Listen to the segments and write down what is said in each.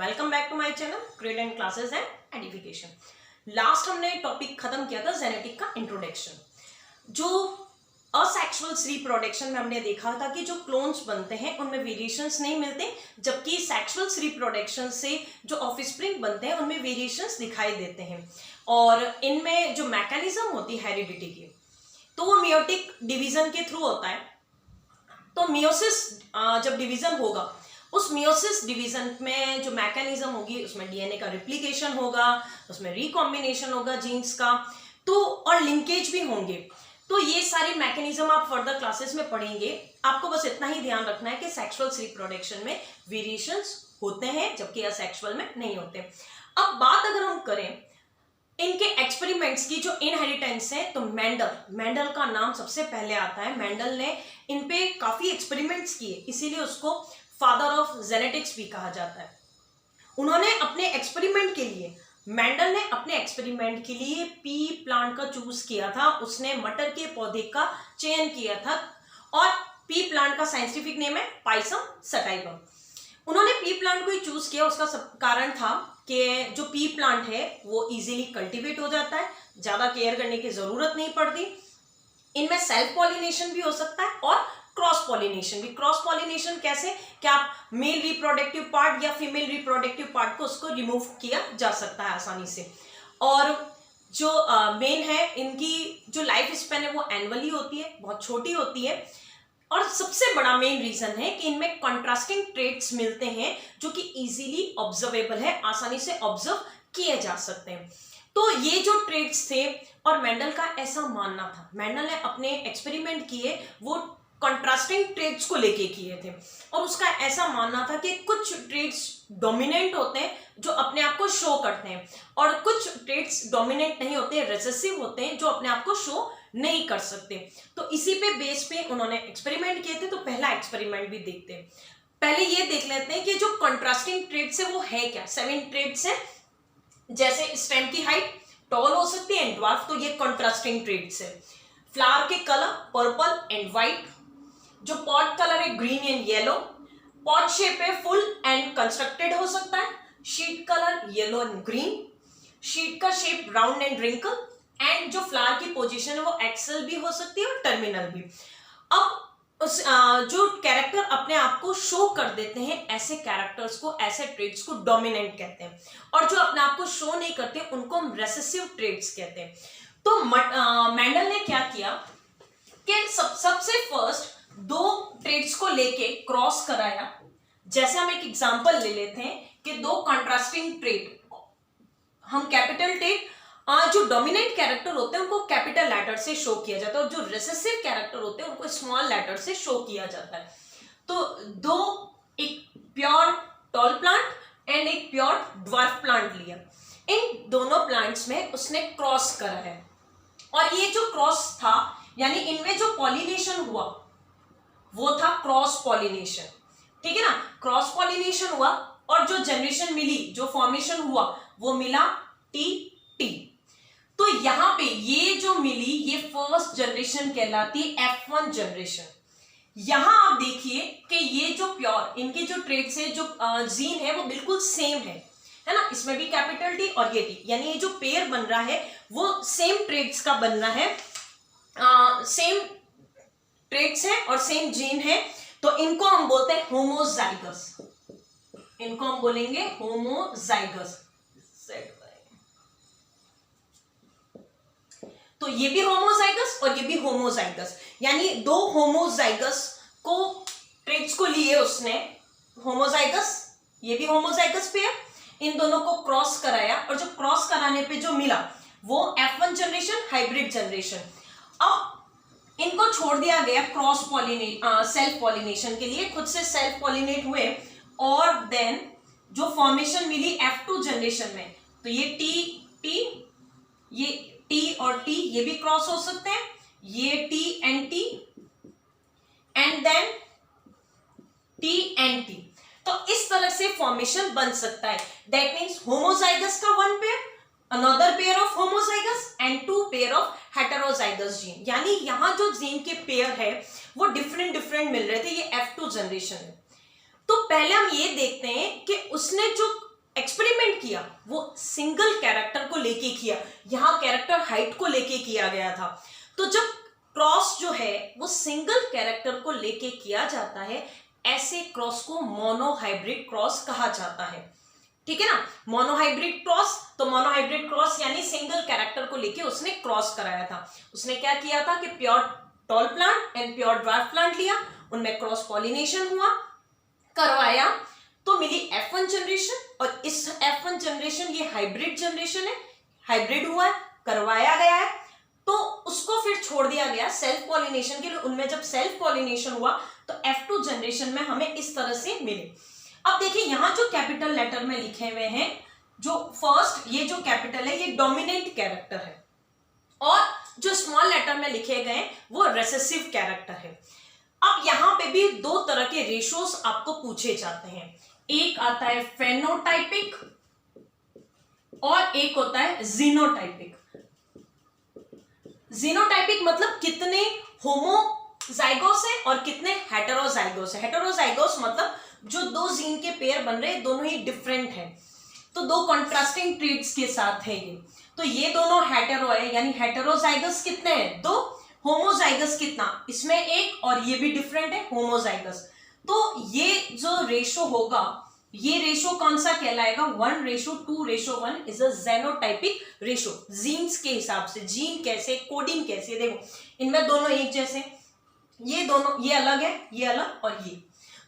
Welcome back to my channel grade and classes and edification. Last हमने topic खत्म किया था जेनेटिक का इंट्रोडक्शन। जो असेक्सुअल रिप्रोडक्शन में हमने देखा था कि जो क्लोन्स बनते हैं उनमें वेरिएशंस नहीं मिलते, जबकि सेक्सुअल रिप्रोडक्शन से जो ऑफस्प्रिंग बनते हैं उनमें वेरिएशंस दिखाई देते हैं। और इनमें जो मैकेनिज्म होती है हेरिडिटी की, तो वो मियोटिक डिवीजन के थ्रू होता है। तो मियोसिस जब डिवीजन होगा, उस मियोसिस डिवीजन में जो मैकेनिज्म होगी उसमें डीएनए का रिप्लिकेशन होगा, उसमें रिकॉम्बिनेशन होगा जीन्स का, तो और लिंकेज भी होंगे। तो ये सारी मैकेनिज्म आप फर्दर क्लासेस में पढ़ेंगे। आपको बस इतना ही ध्यान रखना है कि सेक्सुअल रिप्रोडक्शन में वेरिएशंस होते हैं जबकि असेक्सुअल में नहीं होते। अब बात अगर हम करें इनके एक्सपेरिमेंट्स की, जो इनहेरिटेंस है, तो मेंडल का नाम सबसे पहले आता है। मेंडल ने इन पे काफी एक्सपेरिमेंट्स किए, इसीलिए उसको फादर ऑफ जेनेटिक्स भी कहा जाता है। उन्होंने अपने एक्सपेरिमेंट के लिए, मेंडल ने अपने एक्सपेरिमेंट के लिए पी प्लांट का चूज किया था। उसने मटर के पौधे का चयन किया था और पी प्लांट का साइंटिफिक नेम है पाइसम सटाइवम। उन्होंने पी प्लांट को ही चूज किया, उसका कारण था कि जो पी प्लांट है वो इजीली कल्टीवेट हो जाता है, ज्यादा केयर करने की जरूरत नहीं पड़ती। इनमें सेल्फ पॉलिनेशन भी हो सकता है और क्रॉस पॉलिनेशन भी। क्रॉस पॉलिनेशन कैसे कि आप मेल रिप्रोडक्टिव पार्ट या फीमेल रिप्रोडक्टिव पार्ट को उसको रिमूव किया जा सकता है आसानी से। और जो मेन है, इनकी जो लाइफ स्पेन है वो एनुअली होती है, बहुत छोटी होती है। और सबसे बड़ा मेन रीजन है कि इनमें कंट्रास्टिंग ट्रेट्स मिलते हैं जो कि इजीली ऑब्जर्वेबल है, आसानी से ऑब्जर्व किए जा सकते हैं। तो ये जो ट्रेट्स थे, और मेंडल का ऐसा मानना था, मेंडल ने अपने एक्सपेरिमेंट किए वो कंट्रास्टिंग ट्रेट्स को लेके किए थे, और उसका ऐसा मानना था कि कुछ ट्रेट्स डोमिनेंट होते हैं जो अपने आप को शो करते हैं, और कुछ ट्रेट्स डोमिनेंट नहीं होते, रिसेसिव होते हैं जो अपने आप को शो नहीं कर सकते। तो इसी पे बेस पे उन्होंने एक्सपेरिमेंट किए थे। तो पहला एक्सपेरिमेंट भी देखते हैं। पहले ये देख लेते हैं कि जो कंट्रास्टिंग ट्रेट्स है वो है क्या। 7 ट्रेट्स है, जैसे स्टेम की हाइट टॉल हो सकती है एंड ड्वार्फ, तो ये कंट्रास्टिंग ट्रेट्स है। फ्लावर के कलर पर्पल एंड व्हाइट, जो पॉट कलर है green and yellow, pod shape है फुल एंड कंस्ट्रक्टेड हो सकता है, seed colour yellow and green, seed का shape round and wrinkle, and जो फ्लावर की पोजीशन है वो एक्सल भी हो सकती है और टर्मिनल भी। अब उस जो कैरेक्टर अपने आप को शो कर देते हैं, ऐसे कैरेक्टर्स को, ऐसे ट्रेट्स को डोमिनेंट कहते हैं, और जो अपने आप को शो नहीं करते उनको हम रेसेसिव ट्रेट्स कहते हैं। तो मेंडल ने क्या किया कि सबसे फर्स्ट 2 ट्रेट्स को लेके क्रॉस कराया। जैसे हम एक एग्जांपल ले लेते हैं कि 2 कंट्रास्टिंग ट्रेट, हम कैपिटल ट्रेट, जो डोमिनेंट कैरेक्टर होते हैं उनको कैपिटल लेटर से शो किया जाता है, और जो रिसेसिव कैरेक्टर होते हैं उनको स्मॉल लेटर से शो किया जाता है। तो 2, एक प्योर टॉल प्लांट एंड एक प्योर ड्वार्फ प्लांट लिया। इन दोनों प्लांट्स में उसने क्रॉस करा है, और ये जो क्रॉस था, यानी इनमें जो पॉलिनेशन हुआ वो था क्रॉस पॉलिनेशन, ठीक है ना। क्रॉस पॉलिनेशन हुआ और जो जनरेशन मिली, जो फॉर्मेशन हुआ वो मिला टी। तो यहां पे ये जो मिली ये फर्स्ट जनरेशन कहलाती है, F1 जनरेशन। यहां आप देखिए कि ये जो प्योर, इनके जो ट्रेट्स है, जो जीन है वो बिल्कुल सेम है ना। इसमें भी कैपिटल टी और ये टी, यानी ये जो पेयर बन रहा है वो सेम ट्रेट्स का बन रहा है, सेम ट्रेट्स है और सेम जीन है। तो इनको हम बोलते हैं होमोजाइगस, इनको हम बोलेंगे होमोजाइगस। तो ये भी होमोजाइगस और ये भी होमोजाइगस, यानी 2 होमोजाइगस को ट्रेट्स को लिए उसने, होमोजाइगस, ये भी होमोजाइगस पेयर, इन दोनों को क्रॉस कराया, और जो क्रॉस कराने पे जो मिला वो F1 जनरेशन, हाइब्रिड जनरेशन। अब इनको छोड़ दिया गया क्रॉस सेल्फ पॉलिनेशन के लिए, खुद से सेल्फ पॉलिनेट हुए, और देन जो फॉर्मेशन मिली F2 जनरेशन में, तो ये टी, ये टी और टी ये भी क्रॉस हो सकते हैं, ये T and T, and then T and T. तो इस तरह से फॉर्मेशन बन सकता है। दैट मीन्स होमोजाइगस का 1 pair, another pair of homozygous and 2 pair of heterozygous gene, यानी यहां जो जीन के पेयर है वो डिफरेंट मिल रहे थे। ये F2 जनरेशन है। तो पहले हम ये देखते हैं कि उसने जो एक्सपेरिमेंट किया वो सिंगल कैरेक्टर को लेके किया, यहाँ कैरेक्टर हाइट को लेके किया गया था। तो जब क्रॉस जो है वो सिंगल कैरेक्टर को लेके किया जाता है, ऐसे क्रॉस को मोनोहाइब्रिड क्रॉस कहा जाता है। ठीक है ना, मोनोहाइब्रिड क्रॉस। तो मोनोहाइब्रिड क्रॉस यानी सिंगल कैरेक्टर को लेके उसने क्रॉस कराया था। उसने क्या किया था कि pure tall plant and pure dwarf plant लिया, उनमें क्रॉस पॉलिनेशन हुआ, करवाया, तो मिली F1 जनरेशन। और इस F1 जनरेशन ये हाइब्रिड जनरेशन है, हाइब्रिड हुआ है, करवाया गया है, तो उसको फिर छोड़ दिया गया सेल्फ पॉलिनेशन के लिए। उनमें जब सेल्फ पॉलिनेशन हुआ तो F2 जनरेशन में हमें इस तरह से मिले। अब देखिए यहाँ जो कैपिटल लेटर में लिखे हुए हैं, जो फर्स्ट ये जो कैपिटल है ये डोमिनेंट कैरेक्टर है, और जो स्मॉल लेटर में लिखे गए वो रेसेसिव कैरेक्टर है। अब यहाँ पे भी दो तरह के रेशोस आपको पूछे जाते हैं, एक आता है फेनोटाइपिक और एक होता है जीनोटाइपिक। जीनोटाइपिक मतलब कितने होमोजाइगोस है और कितने हेटेरोजाइगोस है। हेटेरोजाइगोस मतलब जो दो जीन के पेयर बन रहे हैं दोनों ही डिफरेंट है, तो दो कॉन्ट्रास्टिंग ट्रीट्स के साथ है ये। तो ये दोनों हेटेरो है, यानी हेटेरोजाइगस कितने हैं, दो, होमोजाइगस कितना, इसमें एक, और ये भी डिफरेंट है होमोजाइगस। तो ये जो रेशो होगा, ये रेशो कौन सा कहलाएगा, 1:2:1 is a genotypic ratio. Genes के हिसाब से, जीन कैसे, कोडिंग कैसे, देखो इनमें दोनों एक जैसे, ये दोनों, ये अलग है, ये अलग, और ये,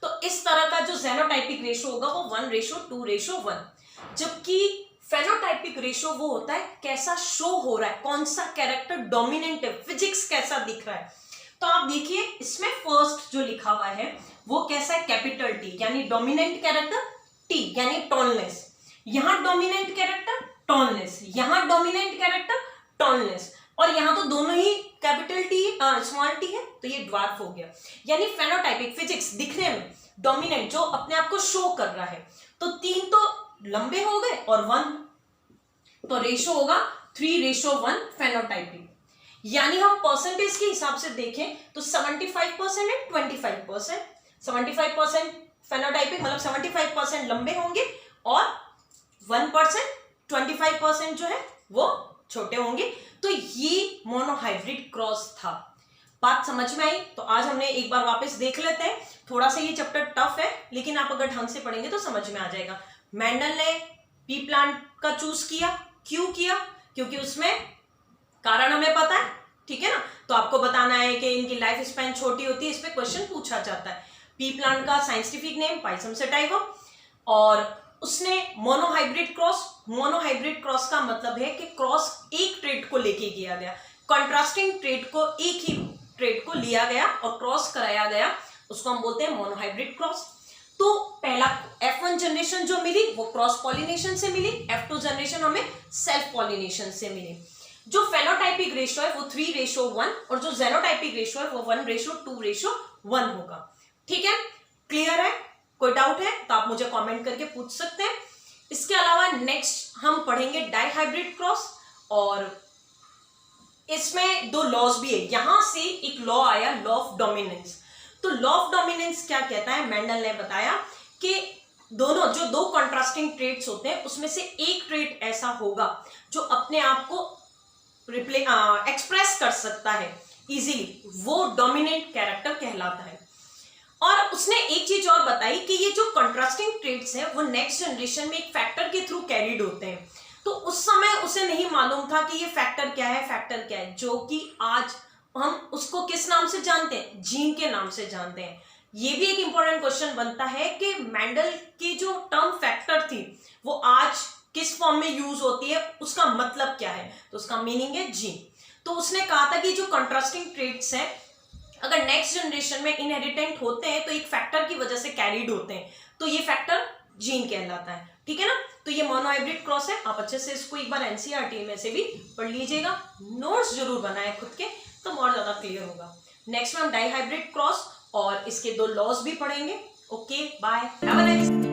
तो इस तरह का जो जेनोटाइपिक रेशो होगा वो 1:2:1। जबकि फेनोटाइपिक रेशो वो होता है कैसा शो हो रहा है, कौन सा कैरेक्टर डोमिनेंट है, फिजिक्स कैसा दिख रहा है। तो आप देखिए इसमें फर्स्ट जो लिखा हुआ है वो कैसा है, कैपिटल टी यानी डोमिनेंट कैरेक्टर, टी यानी टोनलेस, यहाँ डोमिनेंट कैरेक्टर टोनलेस, यहाँ डोमिनेंट कैरेक्टर टोनलेस, और यहाँ तो दोनों ही कैपिटल टी स्मॉल टी है, तो ये ड्वार्फ हो गया। यानी फेनोटाइपिक फिजिक्स दिखने में डोमिनेंट जो अपने आप को शो कर रहा है, तो 3 तो लंबे हो गए और 1, तो रेशो होगा 3:1 फेनोटाइपिक। यानी हम परसेंटेज के हिसाब से देखें तो 75% एंड 25%। 75% फेनोटाइपिक मतलब 75% लंबे होंगे और 1% 25% जो है वो छोटे होंगे। तो ये मोनोहाइब्रिड क्रॉस था। बात समझ में आई? तो आज हमने एक बार वापस देख लेते हैं। थोड़ा सा ये चैप्टर टफ है, लेकिन आप अगर ढंग से पढ़ेंगे तो समझ में आ जाएगा। मेंडल ने पी प्लांट का चूज किया, क्यों किया? क्योंकि उसमें कारण हमें पता है, ठीक है ना। तो आपको बताना है कि इनकी लाइफ स्पैन छोटी होती है, इस पे क्वेश्चन पूछा जाता है। पी प्लांट का साइंटिफिक नेम पाइसम सटाइवम, और उसने मोनोहाइब्रिड क्रॉस का मतलब है कि क्रॉस एक ट्रेट को लेके किया गया, कंट्रास्टिंग ट्रेट को, एक ही ट्रेट को लिया गया और क्रॉस कराया गया, उसको हम बोलते हैं मोनोहाइब्रिड क्रॉस। तो पहला F1 जनरेशन जो मिली वो क्रॉस पॉलिनेशन से मिली, F2 जनरेशन हमें सेल्फ पॉलिनेशन से मिली। जो फेनोटाइपिक रेशो है वो 3:1 और जो जेनोटाइपिक रेशो है वो 1:2:1 होगा। ठीक है, क्लियर है? कोई डाउट है तो आप मुझे कमेंट करके पूछ सकते हैं। इसके अलावा नेक्स्ट हम पढ़ेंगे डाइहाइब्रिड क्रॉस, और इसमें 2 लॉज भी है। यहां से एक लॉ आया, लॉ ऑफ डोमिनेंस। तो लॉ ऑफ डोमिनेंस क्या कहता है? मेंडल ने बताया कि दोनों जो 2 कंट्रास्टिंग ट्रेट्स होते हैं उसमें से एक ट्रेट ऐसा होगा जो अपने आप को एक्सप्रेस कर सकता है इजीली, वो डोमिनेंट कैरेक्टर कहलाता है। और उसने एक चीज और बताई कि ये जो कंट्रास्टिंग ट्रेट्स हैं वो नेक्स्ट जनरेशन में एक फैक्टर के थ्रू कैरिड होते हैं। तो उस समय उसे नहीं मालूम था कि ये फैक्टर क्या है, जो कि आज हम उसको किस नाम से जानते हैं, जीन के नाम से जानते हैं। ये भी एक इंपॉर्टेंट क्वेश्चन बनता है कि मेंडल की जो टर्म फैक्टर थी वो आज किस फॉर्म में यूज होती है, उसका मतलब क्या है? तो उसका मीनिंग है जीन। तो उसने कहा था कि जो कंट्रास्टिंग ट्रेट्स हैं अगर नेक्स्ट जनरेशन में इनहेरिटेंट होते हैं तो एक फैक्टर की वजह से कैरिड होते हैं, तो ये फैक्टर जीन कहलाता है। ठीक है ना। तो ये मोनोहाइब्रिड क्रॉस है। आप अच्छे से इसको एक बार एनसीईआरटी में से भी पढ़ लीजिएगा, नोट्स जरूर बनाए खुद के, तो और ज्यादा क्लियर होगा। नेक्स्ट में हम डाइहाइब्रिड क्रॉस और इसके 2 लॉज भी पढ़ेंगे। Okay, bye, have a nice